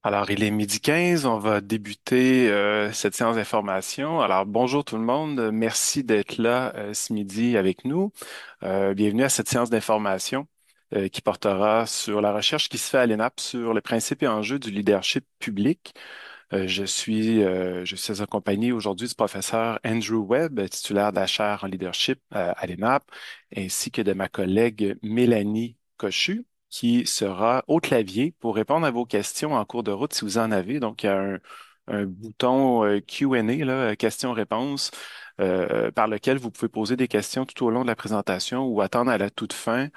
Alors, il est midi 15. On va débuter cette séance d'information. Alors, bonjour tout le monde. Merci d'être là ce midi avec nous. Bienvenue à cette séance d'information qui portera sur la recherche qui se fait à l'ENAP sur les principes et enjeux du leadership public. Je suis accompagné aujourd'hui du professeur Andrew Webb, titulaire de la chaire en leadership à l'ENAP, ainsi que de ma collègue Mélanie Cochu, qui sera au clavier pour répondre à vos questions en cours de route si vous en avez. Donc, il y a un bouton Q&A, là, questions-réponses, par lequel vous pouvez poser des questions tout au long de la présentation ou attendre à la toute fin.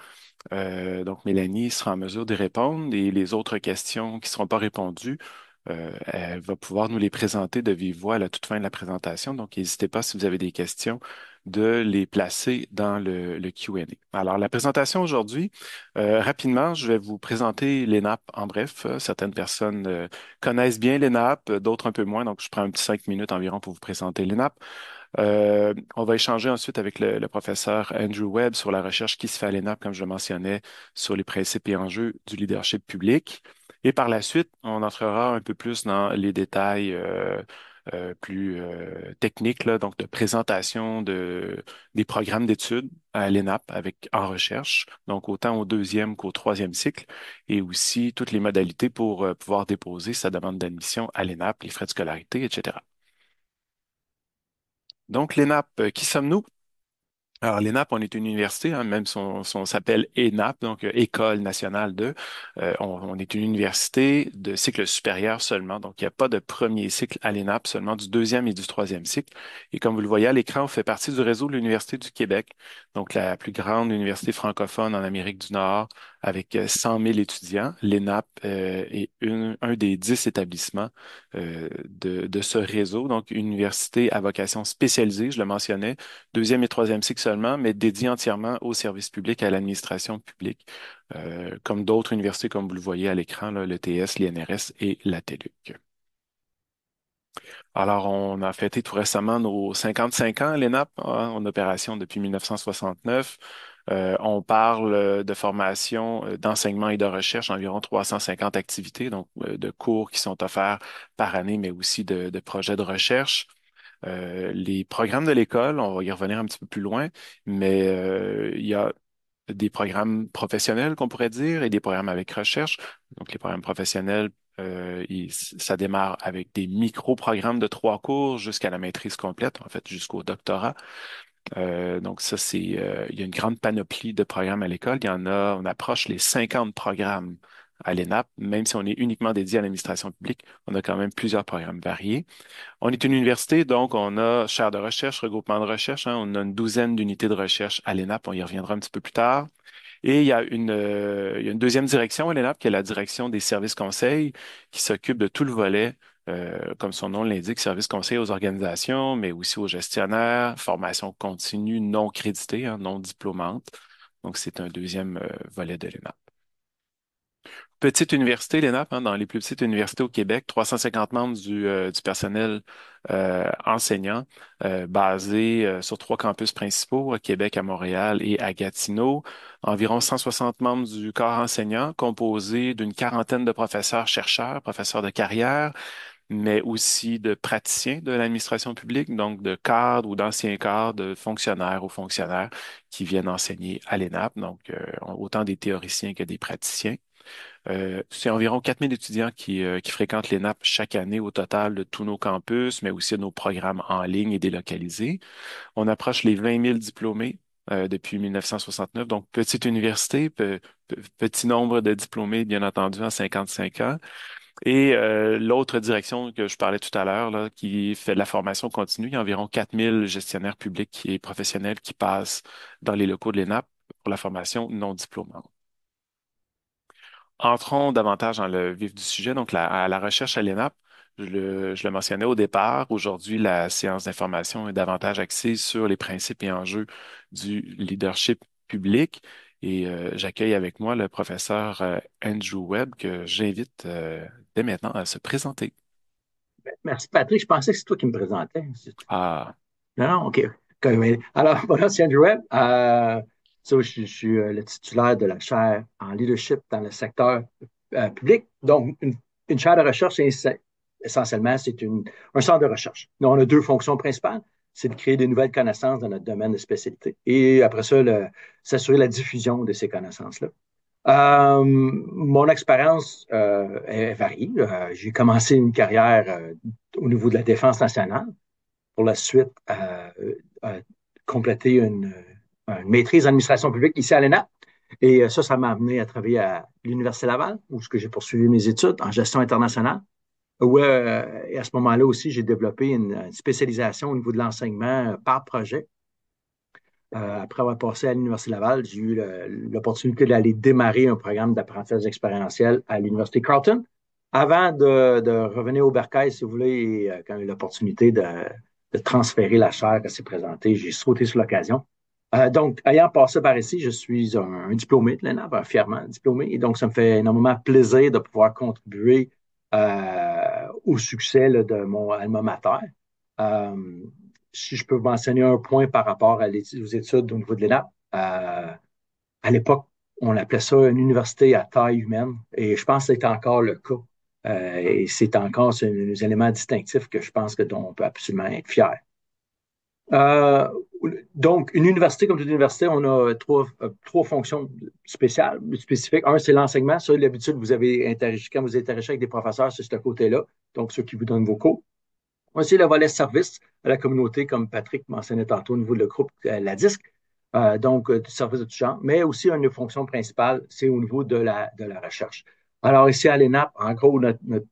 Donc, Mélanie sera en mesure de répondre et les autres questions qui ne seront pas répondues, elle va pouvoir nous les présenter de vive voix à la toute fin de la présentation. Donc, n'hésitez pas, si vous avez des questions, de les placer dans le Q&A. Alors, la présentation aujourd'hui, rapidement, je vais vous présenter l'ENAP en bref. Certaines personnes connaissent bien l'ENAP, d'autres un peu moins. Donc, je prends un petit 5 minutes environ pour vous présenter l'ENAP. On va échanger ensuite avec le professeur Andrew Webb sur la recherche qui se fait à l'ENAP, comme je le mentionnais, sur les principes et enjeux du leadership public. Et par la suite, on entrera un peu plus dans les détails plus techniques, là, donc de présentation des programmes d'études à l'ENAP avec en recherche, donc autant au deuxième qu'au troisième cycle, et aussi toutes les modalités pour pouvoir déposer sa demande d'admission à l'ENAP, les frais de scolarité, etc. Donc, l'ENAP, qui sommes-nous? Alors, l'ENAP, on est une université, hein, même si on s'appelle ENAP, donc École nationale de. On est une université de cycle supérieur seulement, donc il n'y a pas de premier cycle à l'ENAP, seulement du deuxième et du troisième cycle. Et comme vous le voyez à l'écran, on fait partie du réseau de l'Université du Québec, donc la plus grande université francophone en Amérique du Nord, avec 100 000 étudiants. L'ENAP est un des 10 établissements de ce réseau, donc université à vocation spécialisée, je le mentionnais deuxième et troisième cycle seulement, mais dédié entièrement au service public, à l'administration publique, comme d'autres universités, comme vous le voyez à l'écran, là, l'ETS, l'INRS et la TELUC. Alors, on a fêté tout récemment nos 55 ans à l'ENAP, hein, en opération depuis 1969. On parle de formation, d'enseignement et de recherche, environ 350 activités, donc de cours qui sont offerts par année, mais aussi de projets de recherche. Les programmes de l'école, on va y revenir un petit peu plus loin, mais il y a des programmes professionnels qu'on pourrait dire et des programmes avec recherche. Donc, les programmes professionnels, ça démarre avec des micro-programmes de 3 cours jusqu'à la maîtrise complète, en fait, jusqu'au doctorat. Donc, ça, il y a une grande panoplie de programmes à l'école. On approche les 50 programmes à l'ENAP, même si on est uniquement dédié à l'administration publique, on a quand même plusieurs programmes variés. On est une université, donc on a chaire de recherche, regroupement de recherche, hein, on a une douzaine d'unités de recherche à l'ENAP, on y reviendra un petit peu plus tard. Et il y a une deuxième direction à l'ENAP, qui est la direction des services conseils, qui s'occupe de tout le volet, comme son nom l'indique, services conseils aux organisations, mais aussi aux gestionnaires, formation continue non créditée, hein, non diplômante. Donc, c'est un deuxième volet de l'ENAP. Petite université, l'ENAP, hein, dans les plus petites universités au Québec, 350 membres du personnel enseignant, basés sur 3 campus principaux, à Québec, à Montréal et à Gatineau. Environ 160 membres du corps enseignant, composé d'une quarantaine de professeurs-chercheurs, professeurs de carrière, mais aussi de praticiens de l'administration publique, donc de cadres ou d'anciens cadres, de fonctionnaires ou fonctionnaires qui viennent enseigner à l'ENAP, donc autant des théoriciens que des praticiens. C'est environ 4000 étudiants qui fréquentent l'ENAP chaque année au total de tous nos campus, mais aussi de nos programmes en ligne et délocalisés. On approche les 20 000 diplômés depuis 1969, donc petite université, petit nombre de diplômés, bien entendu, en 55 ans. Et l'autre direction que je parlais tout à l'heure, là, qui fait de la formation continue, il y a environ 4000 gestionnaires publics et professionnels qui passent dans les locaux de l'ENAP pour la formation non diplômante. Entrons davantage dans le vif du sujet, donc à la recherche à l'ENAP. Je le mentionnais au départ. Aujourd'hui, la séance d'information est davantage axée sur les principes et enjeux du leadership public. Et j'accueille avec moi le professeur Andrew Webb que j'invite dès maintenant à se présenter. Merci, Patrick. Je pensais que c'est toi qui me présentais. Ah, Non, non, OK. Alors, voilà, c'est Andrew Webb. Je suis le titulaire de la chaire en leadership dans le secteur public. Donc, une chaire de recherche, essentiellement, un centre de recherche. Nous, on a deux fonctions principales. C'est de créer de nouvelles connaissances dans notre domaine de spécialité. Et après ça, s'assurer la diffusion de ces connaissances-là. Mon expérience est varie. J'ai commencé une carrière au niveau de la défense nationale. Pour la suite, compléter une maîtrise en administration publique ici à l'ENA. Et ça m'a amené à travailler à l'Université Laval, où j'ai poursuivi mes études en gestion internationale. Où, et à ce moment-là aussi, j'ai développé une spécialisation au niveau de l'enseignement par projet. Après avoir passé à l'Université Laval, j'ai eu l'opportunité d'aller démarrer un programme d'apprentissage expérientiel à l'Université Carleton. Avant de revenir au Bercail, si vous voulez, et, quand j'ai eu l'opportunité de transférer la chaire qui s'est présentée, j'ai sauté sur l'occasion. Donc, ayant passé par ici, je suis un diplômé de l'ENAP, fièrement diplômé, et donc ça me fait énormément plaisir de pouvoir contribuer au succès là, de mon alma mater. Euh, si je peux mentionner un point par rapport aux études au niveau de l'ENAP, à l'époque, on appelait ça une université à taille humaine, et je pense que c'est encore le cas. Et c'est encore un des éléments distinctifs que je pense que dont on peut absolument être fier. Euh, donc, une université comme toute université, on a trois fonctions spéciales, spécifiques. Un, c'est l'enseignement. Ça, d'habitude, vous avez interagi, quand vous interagissez avec des professeurs, c'est ce côté-là. Donc, ceux qui vous donnent vos cours. Aussi, le volet service à la communauté, comme Patrick mentionnait tantôt au niveau de le groupe La Disque, donc du service de tout genre, mais aussi une fonction principale, c'est au niveau de la recherche. Alors ici à l'ENAP, en gros,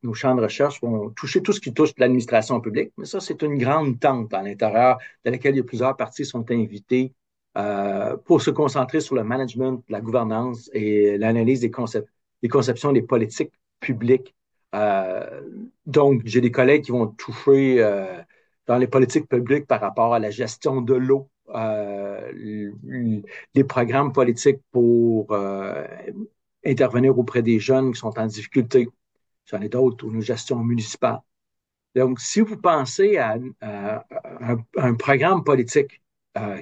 nos champs de recherche vont toucher tout ce qui touche l'administration publique, mais ça, c'est une grande tente à l'intérieur de laquelle il y a plusieurs parties sont invitées pour se concentrer sur le management, la gouvernance et l'analyse des conceptions des politiques publiques. Euh, donc, j'ai des collègues qui vont toucher dans les politiques publiques par rapport à la gestion de l'eau, les programmes politiques pour intervenir auprès des jeunes qui sont en difficulté. J'en ai d'autres, ou une gestion municipale. Donc, si vous pensez à un programme politique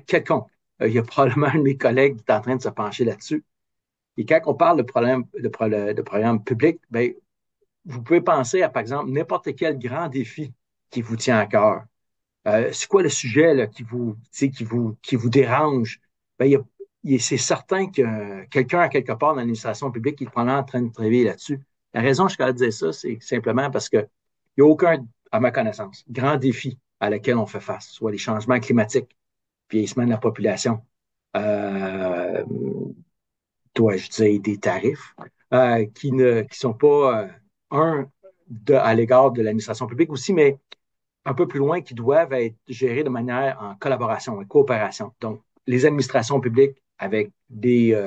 quelconque, il y a probablement un de mes collègues qui est en train de se pencher là-dessus. Et quand on parle de programme public, ben, vous pouvez penser à, par exemple, n'importe quel grand défi qui vous tient à cœur. C'est quoi le sujet là, qui vous dérange? Ben, c'est certain que quelqu'un, à quelque part dans l'administration publique, qui est probablement en train de travailler là-dessus. La raison que je peux dire ça, c'est simplement parce qu'il n'y a aucun, à ma connaissance, grand défi à laquelle on fait face, soit les changements climatiques, vieillissement de la population, euh, dois-je dire, des tarifs, qui sont pas, à l'égard de l'administration publique aussi, mais un peu plus loin, qui doivent être gérés de manière en collaboration et coopération. Donc, les administrations publiques avec des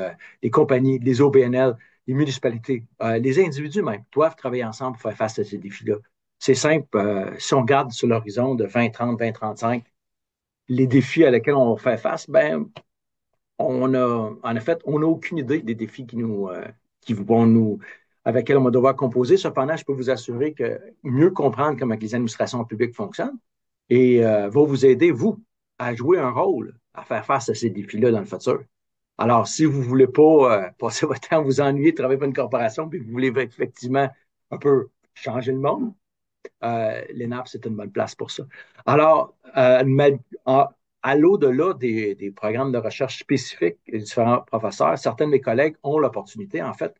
compagnies, des OBNL, les municipalités, les individus même, doivent travailler ensemble pour faire face à ces défis-là. C'est simple, si on regarde sur l'horizon de 2030, 2035, les défis à lesquels on fait face, ben, en fait, on n'a aucune idée des défis qui vont avec lesquels on va devoir composer. Cependant, je peux vous assurer que mieux comprendre comment les administrations publiques fonctionnent et va vous aider, vous, à jouer un rôle, à faire face à ces défis-là dans le futur. Alors, si vous ne voulez pas passer votre temps à vous ennuyer, travailler pour une corporation, puis que vous voulez effectivement un peu changer le monde, l'ENAP, c'est une bonne place pour ça. Alors, à l'au-delà des programmes de recherche spécifiques des différents professeurs, certains de mes collègues ont l'opportunité, en fait,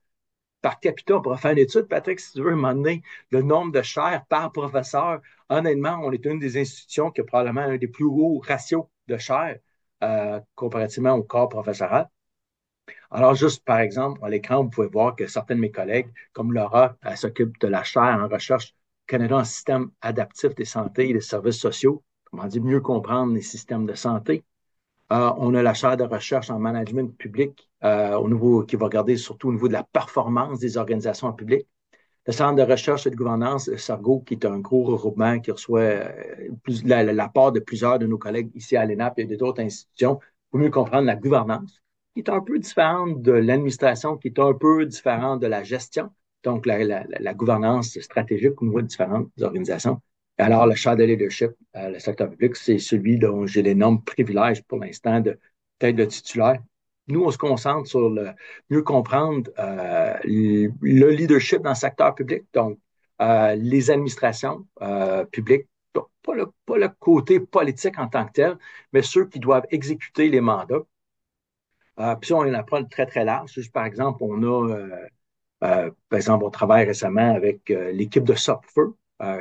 par capita, on pourra faire une étude, Patrick, si tu veux, demander le nombre de chaires par professeur. Honnêtement, on est une des institutions qui a probablement un des plus hauts ratios de chaires comparativement au corps professoral. Alors, juste par exemple, à l'écran, vous pouvez voir que certains de mes collègues, comme Laura, elle s'occupe de la chaire en recherche Canada en système adaptif des santé et des services sociaux. Comment dire, mieux comprendre les systèmes de santé. On a la chaire de recherche en management public qui va regarder surtout au niveau de la performance des organisations publiques. Le Centre de recherche et de gouvernance, le Sargo, qui est un gros regroupement qui reçoit la part de plusieurs de nos collègues ici à l'ENAP et d'autres institutions pour mieux comprendre la gouvernance, qui est un peu différente de l'administration, qui est un peu différente de la gestion, donc la gouvernance stratégique au niveau de différentes organisations. Et alors, le champ de leadership, le secteur public, c'est celui dont j'ai l'énorme privilège pour l'instant d'être le titulaire. Nous, on se concentre sur mieux comprendre le leadership dans le secteur public. Donc, les administrations publiques, donc pas le côté politique en tant que tel, mais ceux qui doivent exécuter les mandats. Puis ça, on en apprend très, très large. Juste, par exemple, par exemple, on travaille récemment avec l'équipe de Sopfeu,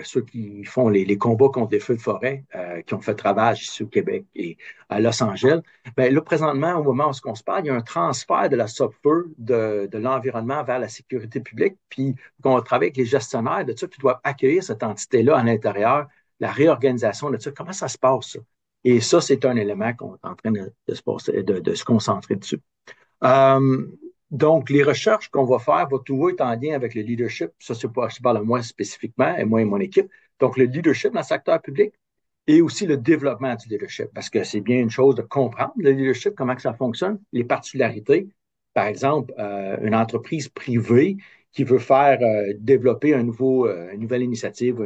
ceux qui font les combats contre les feux de forêt, qui ont fait ravage ici au Québec et à Los Angeles. Ben, là, présentement, au moment où on se parle, il y a un transfert de la Sopfeu de l'environnement vers la sécurité publique. Puis, on travaille avec les gestionnaires de ça qui doivent accueillir cette entité-là à l'intérieur, la réorganisation de ça. Comment ça se passe, ça? Et ça, c'est un élément qu'on est en train de se concentrer dessus. Euh, donc, les recherches qu'on va faire vont toujours être en lien avec le leadership. Ça, c'est pas, je parle de moi spécifiquement, et moi et mon équipe. Donc, le leadership dans le secteur public et aussi le développement du leadership. Parce que c'est bien une chose de comprendre le leadership, comment que ça fonctionne, les particularités. Par exemple, une entreprise privée qui veut faire développer une nouvelle initiative,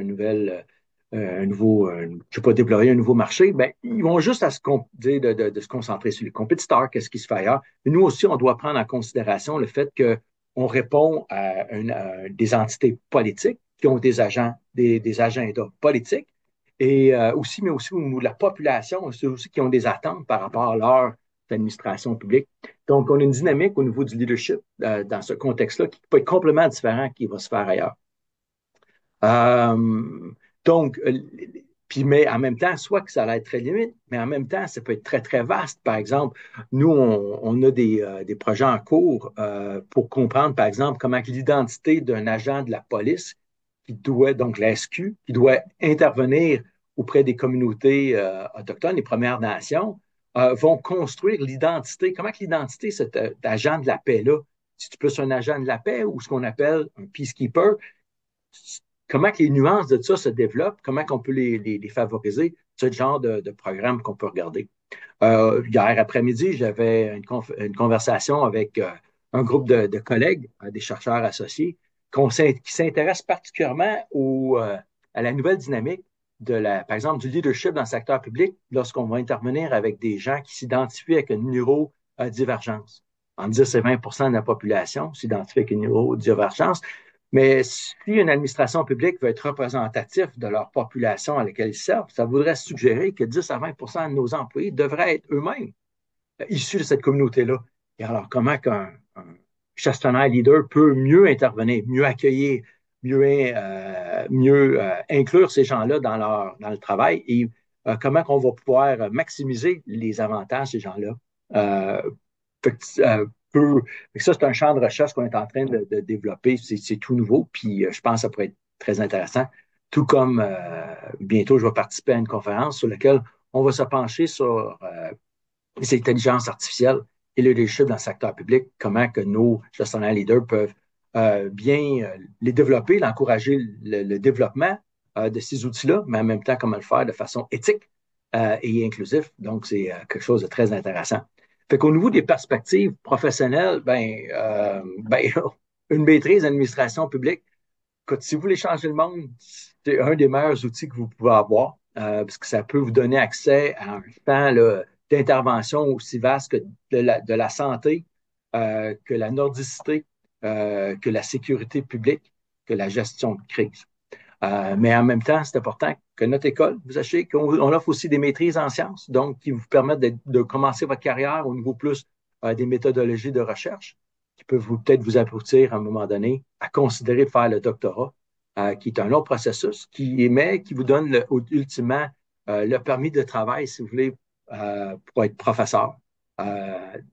je sais pas, déployer un nouveau marché, ben, ils vont juste à de se concentrer sur les compétiteurs, qu'est-ce qui se fait ailleurs. Mais nous aussi, on doit prendre en considération le fait qu'on répond à des entités politiques qui ont des agendas politiques, et aussi, mais aussi au niveau de la population, aussi qui ont des attentes par rapport à leur administration publique. Donc, on a une dynamique au niveau du leadership dans ce contexte-là qui peut être complètement différent qui va se faire ailleurs. Euh, donc, puis, mais en même temps, soit que ça va être très limite, mais en même temps, ça peut être très, très vaste. Par exemple, nous, on a des projets en cours pour comprendre, par exemple, comment l'identité d'un agent de la police, donc la SQ, qui doit intervenir auprès des communautés autochtones, les Premières Nations, vont construire l'identité. Comment que l'identité, cet agent de la paix-là, si tu peux, c'est un agent de la paix ou ce qu'on appelle un peacekeeper, comment que les nuances de ça se développent, comment qu'on peut les favoriser, c'est le genre de programme qu'on peut regarder. Hier après-midi, j'avais une conversation avec un groupe de collègues, des chercheurs associés, qui s'intéressent particulièrement à la nouvelle dynamique par exemple, du leadership dans le secteur public lorsqu'on va intervenir avec des gens qui s'identifient avec une neurodivergence. En 10 et 20 de la population s'identifie avec une neurodivergence. Mais si une administration publique veut être représentative de leur population à laquelle ils servent, ça voudrait suggérer que 10 à 20 de nos employés devraient être eux-mêmes issus de cette communauté-là. Et alors, comment qu'un gestionnaire leader peut mieux intervenir, mieux accueillir, mieux inclure ces gens-là dans le travail et comment qu'on va pouvoir maximiser les avantages de ces gens-là. Euh, fait que, peu, fait que ça, c'est un champ de recherche qu'on est en train de développer. C'est tout nouveau, puis je pense que ça pourrait être très intéressant. Tout comme bientôt, je vais participer à une conférence sur laquelle on va se pencher sur les intelligences artificielles et le leadership dans le secteur public, comment que nos gestionnaires leaders peuvent bien les développer, encourager le développement de ces outils-là, mais en même temps, comment le faire de façon éthique et inclusive. Donc, c'est quelque chose de très intéressant. Fait qu'au niveau des perspectives professionnelles, une maîtrise d'administration publique, écoute, si vous voulez changer le monde, c'est un des meilleurs outils que vous pouvez avoir, parce que ça peut vous donner accès à un champ là, d'intervention aussi vaste que de la santé, que la nordicité, que la sécurité publique, que la gestion de crise. Mais en même temps, c'est important que notre école, vous sachiez qu'on offre aussi des maîtrises en sciences, donc qui vous permettent de commencer votre carrière au niveau plus des méthodologies de recherche, qui peuvent peut-être vous aboutir à un moment donné à considérer de faire le doctorat, qui est un long processus, qui vous donne ultimement le permis de travail, si vous voulez, pour être professeur,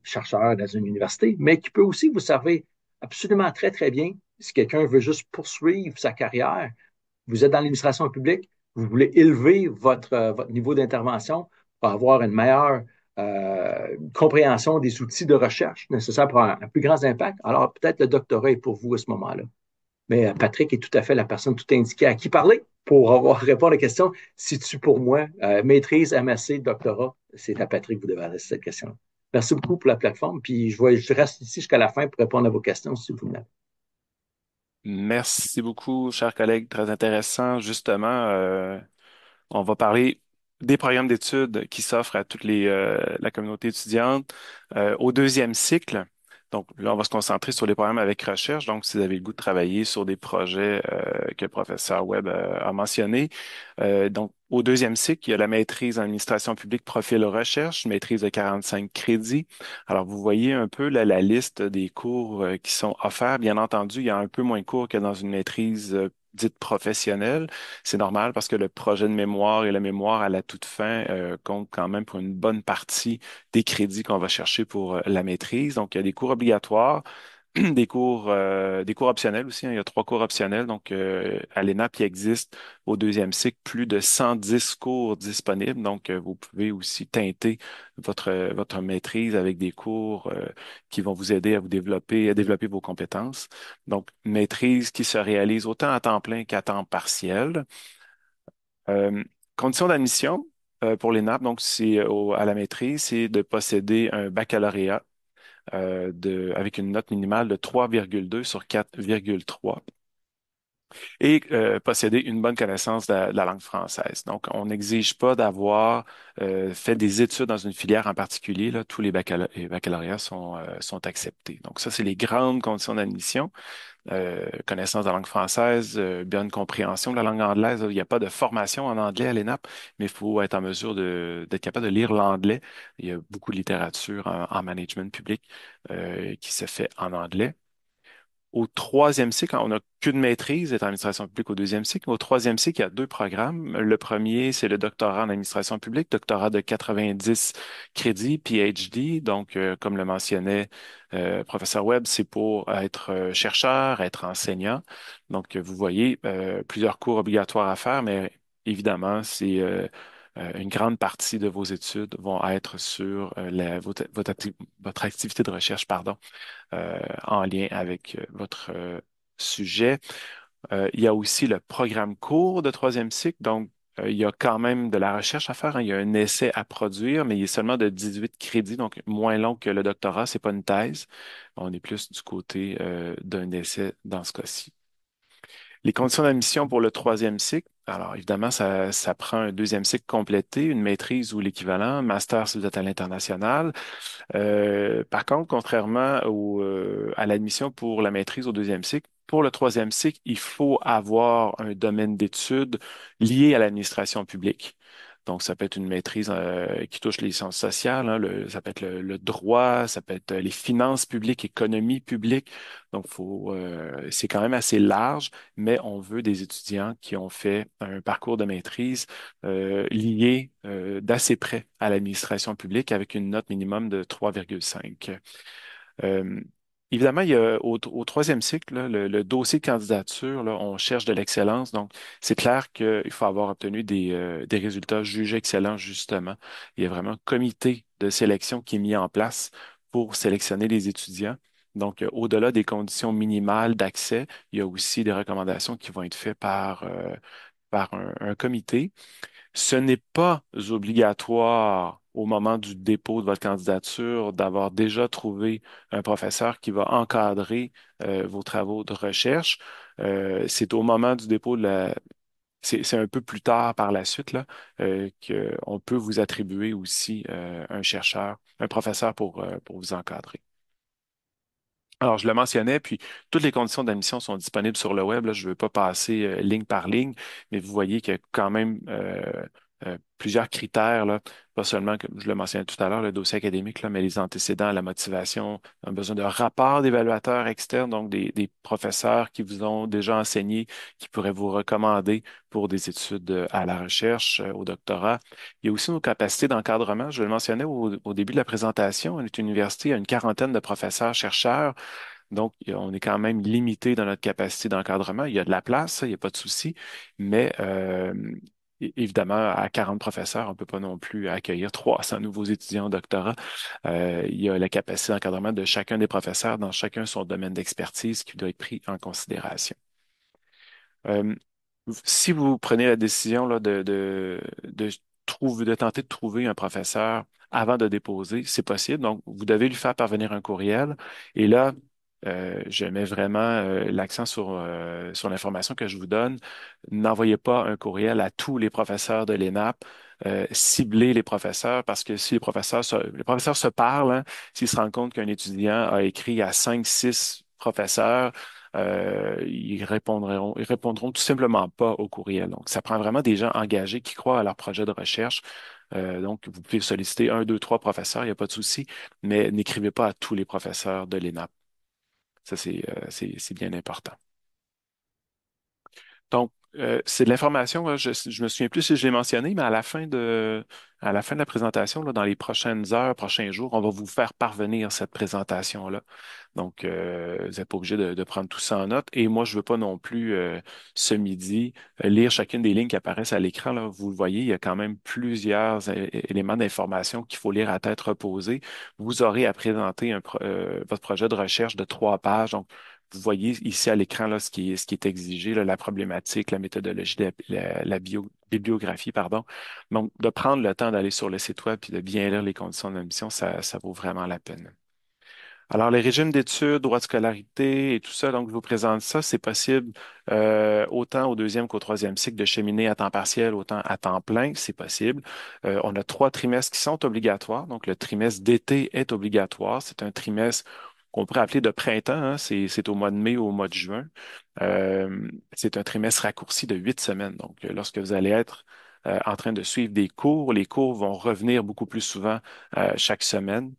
chercheur dans une université, mais qui peut aussi vous servir absolument très, très bien si quelqu'un veut juste poursuivre sa carrière. Vous êtes dans l'administration publique, vous voulez élever votre niveau d'intervention pour avoir une meilleure compréhension des outils de recherche nécessaires pour un plus grand impact. Alors, peut-être le doctorat est pour vous à ce moment-là. Mais Patrick est tout à fait la personne tout indiquée à qui parler pour répondre à la question. Si-tu pour moi, maîtrise, MSc, doctorat, c'est à Patrick que vous devez adresser cette question. Merci beaucoup pour la plateforme. Puis je reste ici jusqu'à la fin pour répondre à vos questions si vous voulez. Merci beaucoup, chers collègues. Très intéressant. Justement, on va parler des programmes d'études qui s'offrent à toute la communauté étudiante au deuxième cycle. Donc là, on va se concentrer sur les programmes avec recherche. Donc, si vous avez le goût de travailler sur des projets que le professeur Webb a mentionné. Donc, au deuxième cycle, il y a la maîtrise en administration publique profil recherche, une maîtrise de 45 crédits. Alors, vous voyez un peu là, la liste des cours qui sont offerts. Bien entendu, il y a un peu moins de cours que dans une maîtrise dite professionnelle. C'est normal parce que le projet de mémoire et la mémoire à la toute fin comptent quand même pour une bonne partie des crédits qu'on va chercher pour la maîtrise. Donc, il y a des cours obligatoires, des cours optionnels aussi, hein. Il y a 3 cours optionnels. Donc, à l'ENAP, il existe au deuxième cycle plus de 110 cours disponibles. Donc, vous pouvez aussi teinter votre maîtrise avec des cours qui vont vous aider à développer vos compétences. Donc, une maîtrise qui se réalise autant à temps plein qu'à temps partiel. Euh, Conditions d'admission pour l'ENAP, donc c'est à la maîtrise, c'est de posséder un baccalauréat avec une note minimale de 3,2 sur 4,3 et posséder une bonne connaissance de la langue française. Donc, on n'exige pas d'avoir fait des études dans une filière en particulier. Là, tous les baccalauréats sont acceptés. Donc, ça, c'est les grandes conditions d'admission. Connaissance de la langue française, bonne compréhension de la langue anglaise. Il n'y a pas de formation en anglais à l'ENAP, mais il faut être en mesure d'être capable de lire l'anglais. Il y a beaucoup de littérature en management public qui se fait en anglais. Au troisième cycle, on n'a qu'une maîtrise en administration publique au deuxième cycle. Au troisième cycle, il y a 2 programmes. Le premier, c'est le doctorat en administration publique, doctorat de 90 crédits, PhD. Donc, comme le mentionnait professeur Webb, c'est pour être chercheur, être enseignant. Donc, vous voyez, plusieurs cours obligatoires à faire, mais évidemment, c'est une grande partie de vos études vont être sur votre activité de recherche, pardon, en lien avec votre sujet. Il y a aussi le programme court de troisième cycle. Donc, il y a quand même de la recherche à faire, hein. Il y a un essai à produire, mais il est seulement de 18 crédits, donc moins long que le doctorat. C'est pas une thèse. On est plus du côté d'un essai dans ce cas-ci. Les conditions d'admission pour le troisième cycle. Alors, évidemment, ça prend un deuxième cycle complété, une maîtrise ou l'équivalent, master si vous êtes à l'international. Par contre, contrairement à l'admission pour la maîtrise au deuxième cycle, pour le troisième cycle, il faut avoir un domaine d'études lié à l'administration publique. Donc, ça peut être une maîtrise qui touche les sciences sociales, hein, ça peut être le droit, ça peut être les finances publiques, économie publique. Donc, c'est quand même assez large, mais on veut des étudiants qui ont fait un parcours de maîtrise lié d'assez près à l'administration publique avec une note minimum de 3,5. Euh, Évidemment, au troisième cycle, là, le dossier de candidature, là, on cherche de l'excellence. Donc, c'est clair qu'il faut avoir obtenu des résultats jugés excellents, justement. Il y a vraiment un comité de sélection qui est mis en place pour sélectionner les étudiants. Donc, au-delà des conditions minimales d'accès, il y a aussi des recommandations qui vont être faites par un comité. Ce n'est pas obligatoire au moment du dépôt de votre candidature d'avoir déjà trouvé un professeur qui va encadrer vos travaux de recherche. C'est au moment du dépôt c'est un peu plus tard par la suite là, qu'on peut vous attribuer aussi un chercheur, un professeur pour vous encadrer. Alors, je le mentionnais, puis toutes les conditions d'admission sont disponibles sur le web. Là, je ne veux pas passer ligne par ligne, mais vous voyez qu'il y a quand même plusieurs critères, là, pas seulement, comme je le mentionnais tout à l'heure, le dossier académique, là, mais les antécédents, la motivation, on a besoin de rapports d'évaluateurs externes, donc des professeurs qui vous ont déjà enseigné, qui pourraient vous recommander pour des études à la recherche, au doctorat. Il y a aussi nos capacités d'encadrement. Je le mentionnais au début de la présentation. Notre université a une quarantaine de professeurs-chercheurs. Donc, on est quand même limité dans notre capacité d'encadrement. Il y a de la place, ça, il n'y a pas de souci, mais évidemment, à 40 professeurs, on ne peut pas non plus accueillir 300 nouveaux étudiants au doctorat. Il y a la capacité d'encadrement de chacun des professeurs dans chacun son domaine d'expertise qui doit être pris en considération. Euh, Si vous prenez la décision là, de tenter de trouver un professeur avant de déposer, c'est possible. Donc, vous devez lui faire parvenir un courriel. Et là, je mets vraiment l'accent sur l'information que je vous donne. N'envoyez pas un courriel à tous les professeurs de l'ENAP. Ciblez les professeurs parce que si les professeurs se parlent, hein, s'ils se rendent compte qu'un étudiant a écrit à 5, 6 professeurs, ils répondront tout simplement pas au courriel. Donc, ça prend vraiment des gens engagés qui croient à leur projet de recherche. Donc, vous pouvez solliciter 1, 2, 3 professeurs, il n'y a pas de souci, mais n'écrivez pas à tous les professeurs de l'ENAP. Ça, c'est bien important. Donc, c'est de l'information, là, je me souviens plus si je l'ai mentionné, mais à la fin de la présentation, là, dans les prochaines heures, prochains jours, on va vous faire parvenir cette présentation-là. Donc, vous n'êtes pas obligé de prendre tout ça en note. Et moi, je ne veux pas non plus, ce midi, lire chacune des lignes qui apparaissent à l'écran, là. Vous le voyez, il y a quand même plusieurs éléments d'information qu'il faut lire à tête reposée. Vous aurez à présenter votre projet de recherche de 3 pages. Donc, vous voyez ici à l'écran là, ce qui est exigé, là, la problématique, la méthodologie, bibliographie, pardon. Donc, de prendre le temps d'aller sur le site web et de bien lire les conditions d'admission, ça vaut vraiment la peine. Alors, les régimes d'études, droit de scolarité et tout ça, donc je vous présente ça. C'est possible autant au deuxième qu'au troisième cycle de cheminer à temps partiel, autant à temps plein, c'est possible. On a 3 trimestres qui sont obligatoires. Donc, le trimestre d'été est obligatoire. C'est un trimestre qu'on pourrait appeler de printemps, hein. C'est au mois de mai ou au mois de juin. C'est un trimestre raccourci de 8 semaines. Donc, lorsque vous allez être en train de suivre des cours, les cours vont revenir beaucoup plus souvent chaque semaine.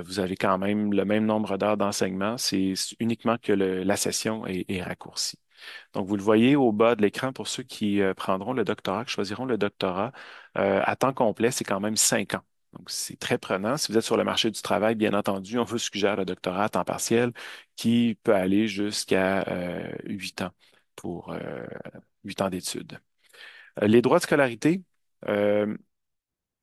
Vous avez quand même le même nombre d'heures d'enseignement. C'est uniquement que la session est raccourcie. Donc, vous le voyez au bas de l'écran pour ceux qui prendront le doctorat, qui choisiront le doctorat. À temps complet, c'est quand même 5 ans. Donc, c'est très prenant. Si vous êtes sur le marché du travail, bien entendu, on vous suggère le doctorat à temps partiel qui peut aller jusqu'à 8 ans pour 8 ans d'études. Les droits de scolarité, euh,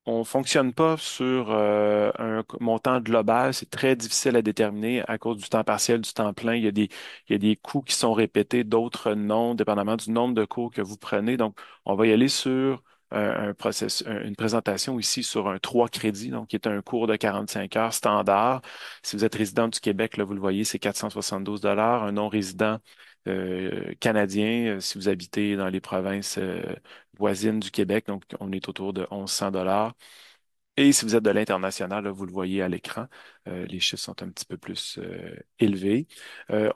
on fonctionne pas sur un montant global. C'est très difficile à déterminer à cause du temps partiel, du temps plein. Il y a des coûts qui sont répétés, d'autres non, dépendamment du nombre de cours que vous prenez. Donc, on va y aller sur une présentation ici sur un 3 crédits, donc qui est un cours de 45 heures standard. Si vous êtes résident du Québec, là, vous le voyez, c'est 472 $. Un non-résident canadien, si vous habitez dans les provinces voisines du Québec, donc on est autour de 1100 $. Et si vous êtes de l'international, là, vous le voyez à l'écran, les chiffres sont un petit peu plus élevés.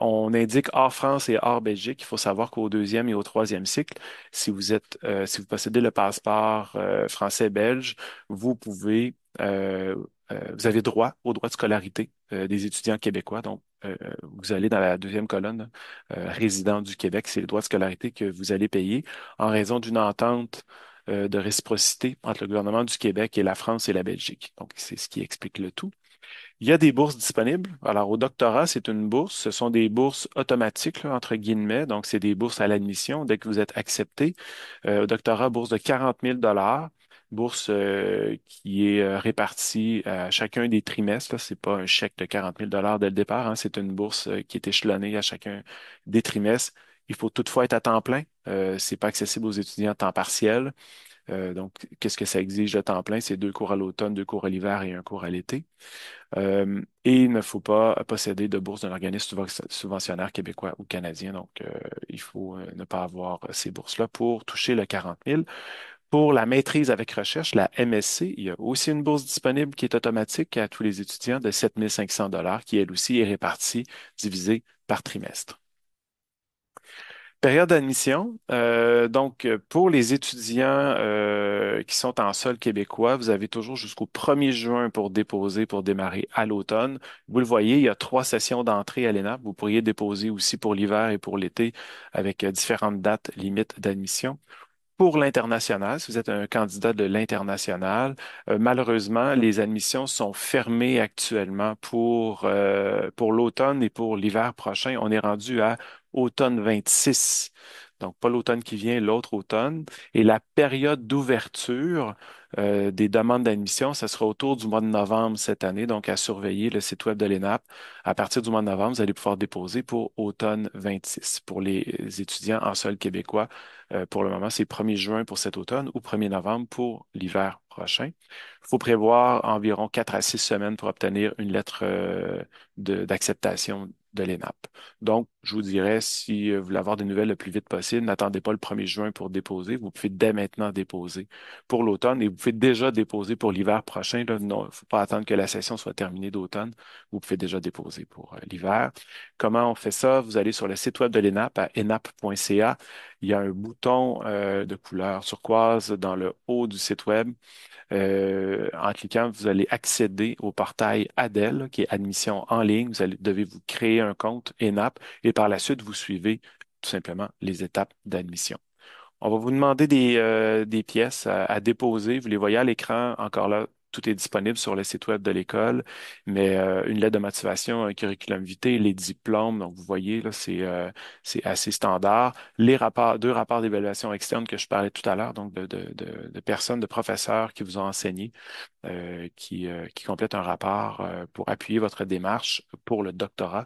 On indique hors France et hors Belgique. Il faut savoir qu'au deuxième et au troisième cycle, si vous possédez le passeport français-belge, vous pouvez, vous avez droit au droit de scolarité des étudiants québécois. Donc, vous allez dans la deuxième colonne, résident du Québec, c'est le droit de scolarité que vous allez payer en raison d'une entente de réciprocité entre le gouvernement du Québec et la France et la Belgique. Donc, c'est ce qui explique le tout. Il y a des bourses disponibles. Alors, au doctorat, c'est une bourse. Ce sont des bourses automatiques, là, entre guillemets. Donc, c'est des bourses à l'admission dès que vous êtes accepté. Au doctorat, bourse de 40 000 $. Bourse qui est répartie à chacun des trimestres. Ce n'est pas un chèque de 40 000 $ dès le départ, hein. C'est une bourse qui est échelonnée à chacun des trimestres. Il faut toutefois être à temps plein. C'est pas accessible aux étudiants à temps partiel. Donc, qu'est-ce que ça exige de temps plein? C'est 2 cours à l'automne, 2 cours à l'hiver et un cours à l'été. Et il ne faut pas posséder de bourse d'un organisme subventionnaire québécois ou canadien. Donc, il faut ne pas avoir ces bourses-là pour toucher le 40 000. Pour la maîtrise avec recherche, la MSC, il y a aussi une bourse disponible qui est automatique à tous les étudiants de 7 500 $ qui, elle aussi, est répartie, divisée par trimestre. Période d'admission. Donc, pour les étudiants qui sont en sol québécois, vous avez toujours jusqu'au 1er juin pour déposer, pour démarrer à l'automne. Vous le voyez, il y a 3 sessions d'entrée à l'ENAP. Vous pourriez déposer aussi pour l'hiver et pour l'été avec différentes dates limites d'admission. Pour l'international, si vous êtes un candidat de l'international, malheureusement, les admissions sont fermées actuellement pour l'automne et pour l'hiver prochain. On est rendu à automne 26. Donc, pas l'automne qui vient, l'autre automne. Et la période d'ouverture des demandes d'admission, ça sera autour du mois de novembre cette année. Donc, à surveiller le site web de l'ENAP. À partir du mois de novembre, vous allez pouvoir déposer pour automne 26 pour les étudiants en sol québécois. Pour le moment, c'est 1er juin pour cet automne ou 1er novembre pour l'hiver prochain. Il faut prévoir environ 4 à 6 semaines pour obtenir une lettre d'acceptation de l'ENAP. Donc, je vous dirais, si vous voulez avoir des nouvelles le plus vite possible, n'attendez pas le 1er juin pour déposer. Vous pouvez dès maintenant déposer pour l'automne et vous pouvez déjà déposer pour l'hiver prochain. Là. Non, il ne faut pas attendre que la session soit terminée d'automne. Vous pouvez déjà déposer pour l'hiver. Comment on fait ça? Vous allez sur le site web de l'ENAP à enap.ca. Il y a un bouton de couleur turquoise dans le haut du site web. En cliquant, vous allez accéder au portail ADEL, qui est admission en ligne. Devez vous créer un compte ENAP et par la suite, vous suivez tout simplement les étapes d'admission. On va vous demander des pièces à déposer. Vous les voyez à l'écran. Encore là, tout est disponible sur le site web de l'école, mais une lettre de motivation, un curriculum vitae, les diplômes. Donc, vous voyez, là, c'est assez standard. Les rapports, deux rapports d'évaluation externe que je parlais tout à l'heure, donc de personnes, de professeurs qui vous ont enseigné, qui complètent un rapport pour appuyer votre démarche pour le doctorat.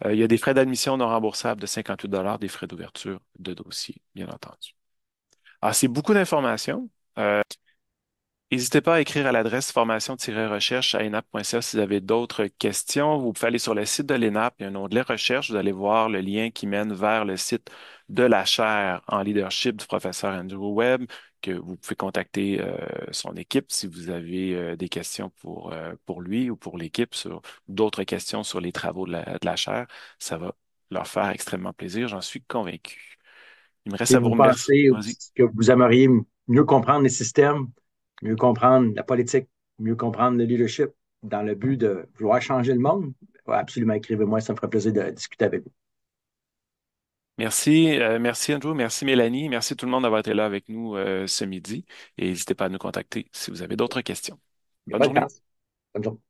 Il y a des frais d'admission non remboursables de 58 des frais d'ouverture de dossier, bien entendu. Ah, c'est beaucoup d'informations. N'hésitez pas à écrire à l'adresse formation-recherche à enap.ca si vous avez d'autres questions. Vous pouvez aller sur le site de l'ENAP, il y a un onglet recherche. Vous allez voir le lien qui mène vers le site de la chaire en leadership du professeur Andrew Webb, que vous pouvez contacter son équipe si vous avez des questions pour lui ou pour l'équipe sur d'autres questions sur les travaux de la chaire. Ça va leur faire extrêmement plaisir, j'en suis convaincu. Il me reste Et à vous vous remercier. pensez Vas-y. aussi que vous aimeriez mieux comprendre les systèmes, mieux comprendre la politique, mieux comprendre le leadership dans le but de vouloir changer le monde? Ouais, absolument, écrivez-moi, ça me ferait plaisir de discuter avec vous. Merci Andrew, merci Mélanie, merci tout le monde d'avoir été là avec nous ce midi et n'hésitez pas à nous contacter si vous avez d'autres questions. Il n'y a Bonne pas de journée. casse. Bonne journée.